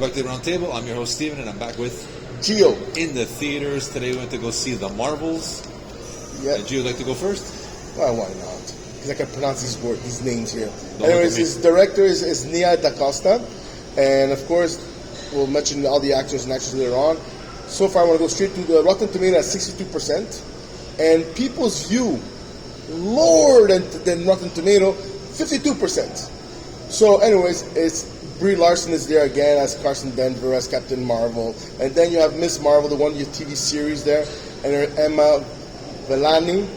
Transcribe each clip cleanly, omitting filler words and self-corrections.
back to the Roundtable. I'm your host, Steven, and I'm back with Gio. In the theaters today. We went to go see The Marvels. Yeah. Gio, would like to go first? Well, why not? Because I can pronounce these names here. Don't Anyways, his director is Nia Da Costa. And, of course, we'll mention all the actors and actresses later on. So far, I want to go straight to the Rotten Tomato at 62%. And people's view, lower than Rotten Tomato, 52%. So, anyways, it's Brie Larson is there again as Carson Denver, as Captain Marvel. And then you have Miss Marvel, the one your TV series there, and her Emma Vellani.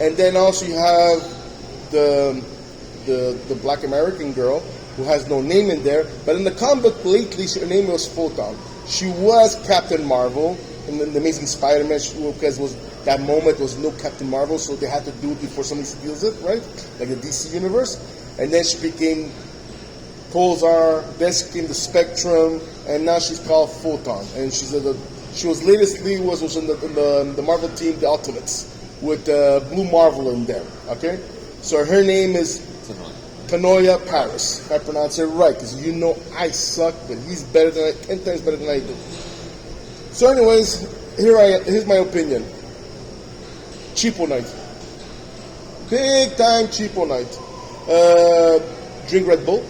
And then also you have the Black American girl who has no name in there. But in the comic book lately, her name was Photon. She was Captain Marvel in the Amazing Spider-Man, because that moment was no Captain Marvel, so they had to do it before somebody steals it, right? Like the DC universe. And then she became Pulsar, then she became the Spectrum, and now she's called Photon. And she was latestly was in the Marvel team, the Ultimates, with Blue Marvel in there. Okay, so her name is Tanoia Paris. If I pronounce it right, because you know I suck, but he's better than 10 times better than I do. So, anyways, here's my opinion. Cheapo night, big time cheapo night. Drink Red Bull.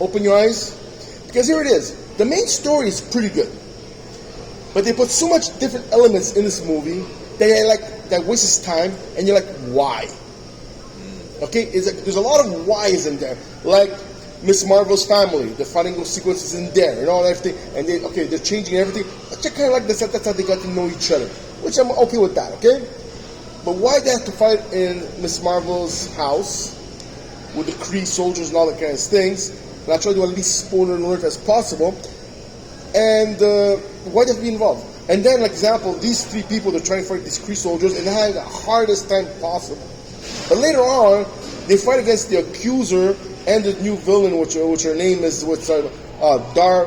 Open your eyes, because here it is. The main story is pretty good, but they put so much different elements in this movie that wastes time, and you're like, why? Okay, there's a lot of whys in there, like Miss Marvel's family, the fighting sequences in there, and all everything, and they're changing everything. But kind of like that's how they got to know each other, which I'm okay with that. Okay, but why they have to fight in Miss Marvel's house with the Kree soldiers and all that kind of things? And I try to do at least spoiler alert as possible. And why they have to be involved? And then, like example, these three people, they're trying to fight these Kree soldiers, and they have the hardest time possible. But later on, they fight against the Accuser and the new villain, which her name is Dar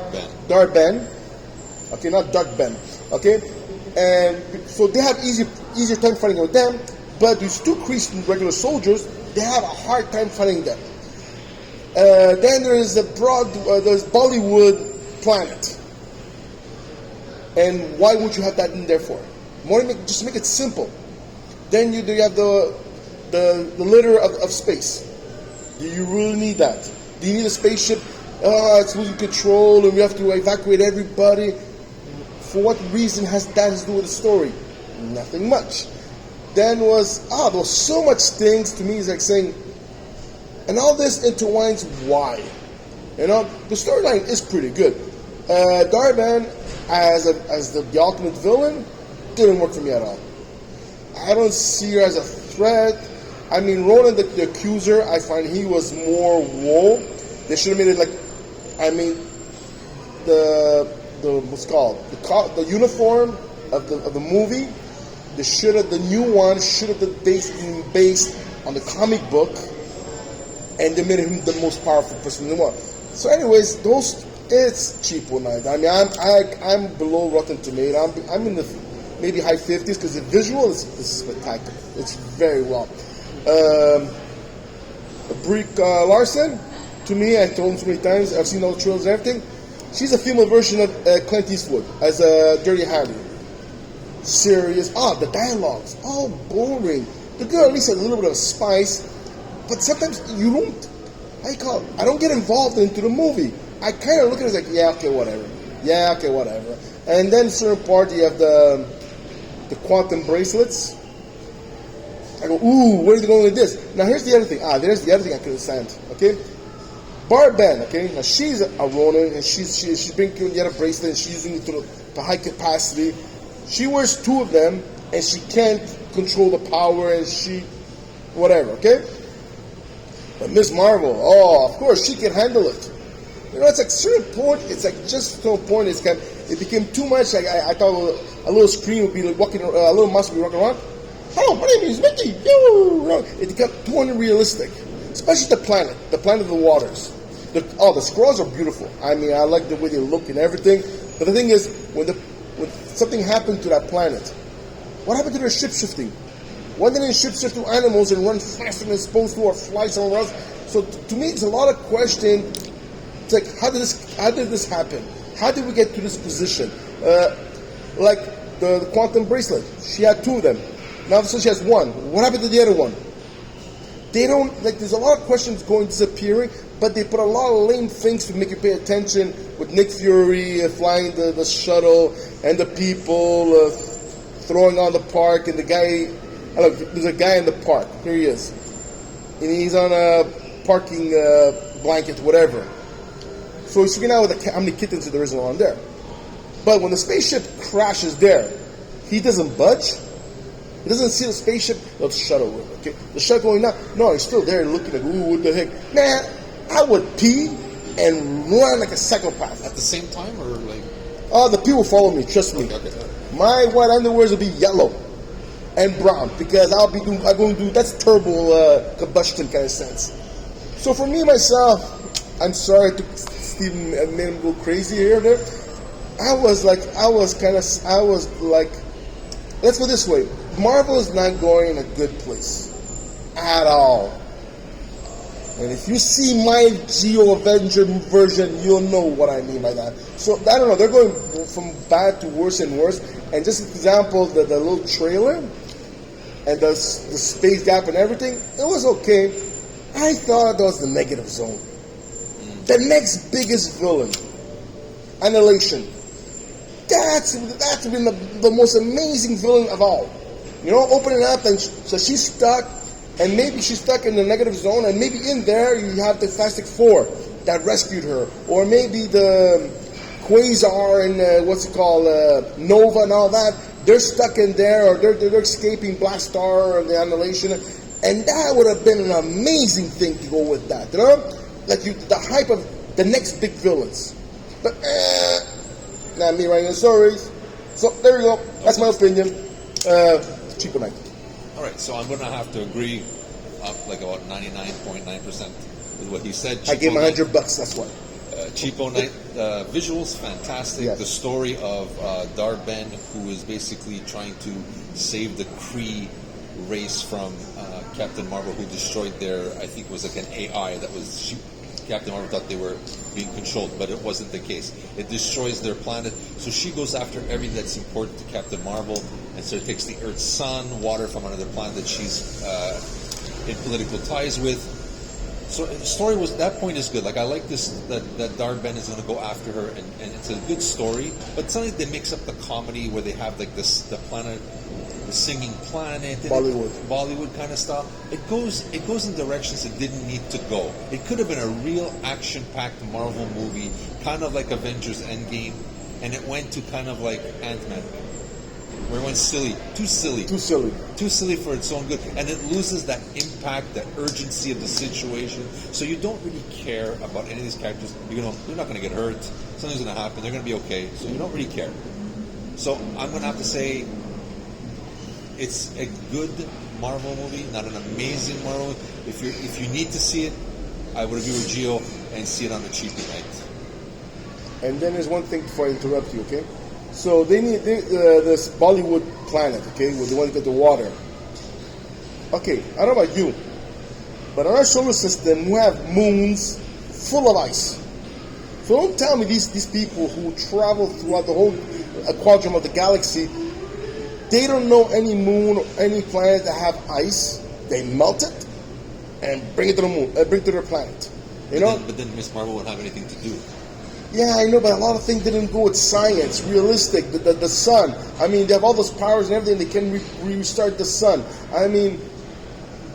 Ben. Okay, not Dark Ben. Okay, and so they have easier time fighting with them. But these two Kree regular soldiers, they have a hard time fighting them. Then there's there's Bollywood planet. And why would you have that in there for? Just make it simple. Then you have the litter of space. Do you really need that? Do you need a spaceship? It's losing control and we have to evacuate everybody. For what reason has that to do with the story? Nothing much. Then there was so much things to me. It's like saying, and all this intertwines why. You know, the storyline is pretty good. Darban as the ultimate villain didn't work for me at all. I don't see her as a threat. I mean, Ronan the Accuser, I find he was more woe. They should have made it like, I mean, the what's it called, the uniform of the movie. The new one should have been based on the comic book, and they made him the most powerful person in the world. So, anyways, it's cheapo night. I mean, I'm below Rotten Tomato. I'm in the maybe high 50s because the visual is spectacular. It's very well. Brie Larson, to me, I told him so many times. I've seen all the trailers and everything. She's a female version of Clint Eastwood as Dirty Harry. Serious. The dialogues, all boring. The girl at least has a little bit of spice, but sometimes you don't. I don't get involved into the movie. I kind of look at it like, yeah, okay, whatever. Yeah, okay, whatever. And then certain part you have the quantum bracelets. I go, ooh, where is it going with this? Now here's the other thing. There's the other thing I could understand. Okay, Barben. Okay, now she's a Ronin, and she's bringing the other bracelet, and she's using it to high capacity. She wears two of them, and she can't control the power, and whatever. Okay, but Miss Marvel, of course, she can handle it. You know, it's like certain point. It's like just to a point. It became too much. I thought a little screen would be like walking, a little mouse would be walking around. Hello, my name is Mickey. It got too unrealistic, especially the planet of the waters. The scrolls are beautiful. I mean, I like the way they look and everything. But the thing is, when something happened to that planet, what happened to their ship shifting? Why didn't they ship shift to animals and run faster than it's supposed to, or fly somewhere else? So to me, it's a lot of question. It's like, how did this How did this happen? How did we get to this position? Like the quantum bracelet, she had 2 of them. Now so she has 1. What happened to the other one? They don't like. There's a lot of questions going disappearing, but they put a lot of lame things to make you pay attention. With Nick Fury flying the shuttle and the people throwing on the park and the guy. Look, there's a guy in the park. Here he is, and he's on a parking blanket, whatever. So he's figuring out how many kittens there is on there. But when the spaceship crashes there, he doesn't budge. He doesn't see the spaceship. No, the shuttle. Okay, the shuttle going down. No, he's still there looking like, ooh, what the heck? Man, I would pee and run like a psychopath. At the same time, or like? Oh, the pee will follow me. Trust me. Okay. My white underwears will be yellow and brown because I'm going to do that's turbo combustion kind of sense. So for me myself, I'm sorry to Steven made him go crazy here and there. I was like, let's go this way. Marvel is not going in a good place at all. And if you see my Geo Avenger version, you'll know what I mean by that. So I don't know, they're going from bad to worse and worse. And just an example, the little trailer and the space gap and everything, it was okay. I thought that was the negative zone. The next biggest villain, Annihilation. That's been the most amazing villain of all. You know, opening up and so she's stuck, and maybe she's stuck in the negative zone, and maybe in there you have the Fantastic Four that rescued her, or maybe the Quasar and Nova and all that. They're stuck in there, or they're escaping Black Star and the Annihilation, and that would have been an amazing thing to go with that. You know, like the hype of the next big villains. But not me writing the stories. So there you go. That's my opinion. Cheaper night. All right, so I'm going to have to agree up like about 99.9% with what he said. I gave him $100. That's why. Cheapo Night. Visuals, fantastic. Yes. The story of Dar-Ben, who is basically trying to save the Kree race from Captain Marvel, who destroyed their, I think it was like an AI that was... Captain Marvel thought they were being controlled, but it wasn't the case. It destroys their planet. So she goes after everything that's important to Captain Marvel, and so it takes the Earth's sun, water from another planet that she's in political ties with. So the story was, that point is good. Like, I like this, that Dar-Ben is going to go after her, and it's a good story, but suddenly they mix up the comedy where they have like this, the planet, the singing planet, Bollywood kind of stuff. It goes in directions it didn't need to go. It could have been a real action-packed Marvel movie, kind of like Avengers Endgame, and it went to kind of like Ant-Man, where it went silly, too silly for its own good, and it loses that impact, that urgency of the situation. So you don't really care about any of these characters. They're not going to get hurt. Something's going to happen. They're going to be okay. So you don't really care. So I'm going to have to say, it's a good Marvel movie, not an amazing Marvel movie. If you need to see it, I would agree with Gio and see it on the cheapy night. And then there's one thing before I interrupt you, okay? So they need this Bollywood planet, okay, where they want to get the water. Okay, I don't know about you, but on our solar system we have moons full of ice. So don't tell me these people who travel throughout the whole quadrant of the galaxy, they don't know any moon or any planet that have ice. They melt it and bring it to the moon, bring it to their planet. You know? But then Miss Marvel won't have anything to do. Yeah, I know, but a lot of things didn't go with science, realistic. The sun. I mean, they have all those powers and everything. They can restart the sun. I mean,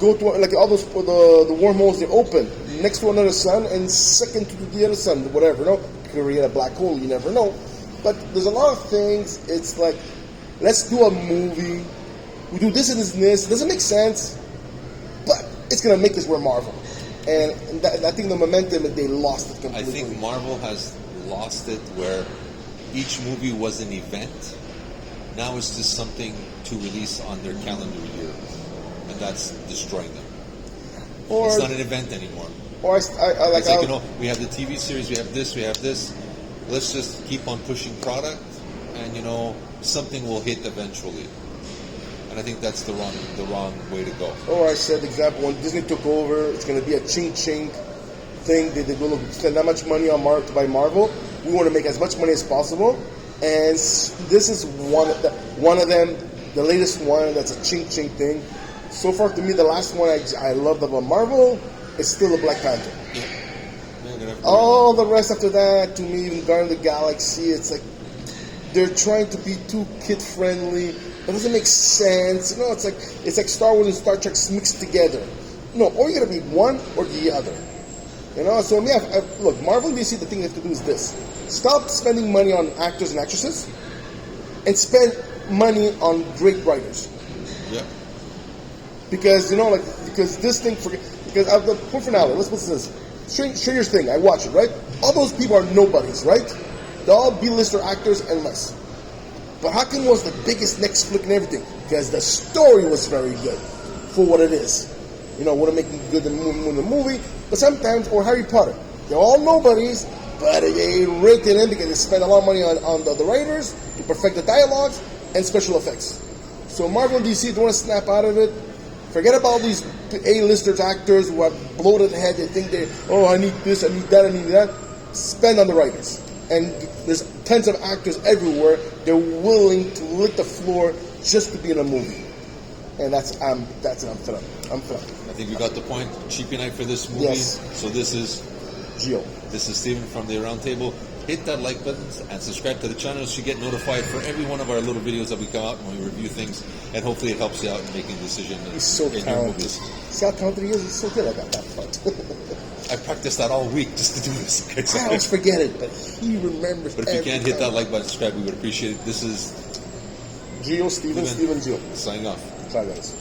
go to like all those the wormholes they open next to another sun and second to the other sun, whatever. No, you could create a black hole. You never know. But there's a lot of things. It's like, let's do a movie. We do this and this and this. It doesn't make sense, but it's gonna make us wear Marvel. And I think the momentum, they lost it completely. I think Marvel has lost it where each movie was an event. Now it's just something to release on their calendar year, and that's destroying them. Or it's not an event anymore. Or I like, we have the TV series, we have this. Let's just keep on pushing product, and something will hit eventually. And I think that's the wrong way to go. Or I said, example, when Disney took over, it's going to be a ching-ching thing. They go, look, we spend that much money on to buy Marvel. We want to make as much money as possible. And this is one of them, the latest one that's a chink thing. So far, to me, the last one I loved about Marvel is still the Black Panther. Yeah. All the rest after that, to me, even Guardians of the Galaxy, it's like they're trying to be too kid-friendly. It doesn't make sense. You know, it's like Star Wars and Star Trek mixed together. No, or you're gonna be one or the other. You know, so me, look, Marvel and DC, the thing they have to do is this: stop spending money on actors and actresses, and spend money on great writers. Yeah. Because because this thing, because of the poor finale. Let's put this: Stranger Things. I watch it, right? All those people are nobodies, right? They're all B-lister actors and less. But how come it was the biggest next flick and everything? Because the story was very good for what it is. You know, would have made good in the movie, but sometimes, or Harry Potter, they're all nobodies, but they raked it in because they spent a lot of money on the writers to perfect the dialogues and special effects. So Marvel and DC don't want to snap out of it. Forget about these A-listers actors who have bloated head. They think I need this, I need that, I need that. Spend on the writers. And there's tons of actors everywhere. They're willing to lick the floor just to be in a movie. And that's it. I'm fed up. I think we got the point. Cheapy night for this movie. Yes. So this is Gio. This is Steven from the Aroundtable. Hit that like button and subscribe to the channel so you get notified for every one of our little videos that we come out when we review things. And hopefully it helps you out in making a decision He's so in your talented. movies. See how talented he is? He's so good at that part. I practiced that all week just to do this. I always forget it, but he remembers. But if you every can hit that time. like button, subscribe, we would appreciate it. This is Steven Gio. signing off. Sorry, guys.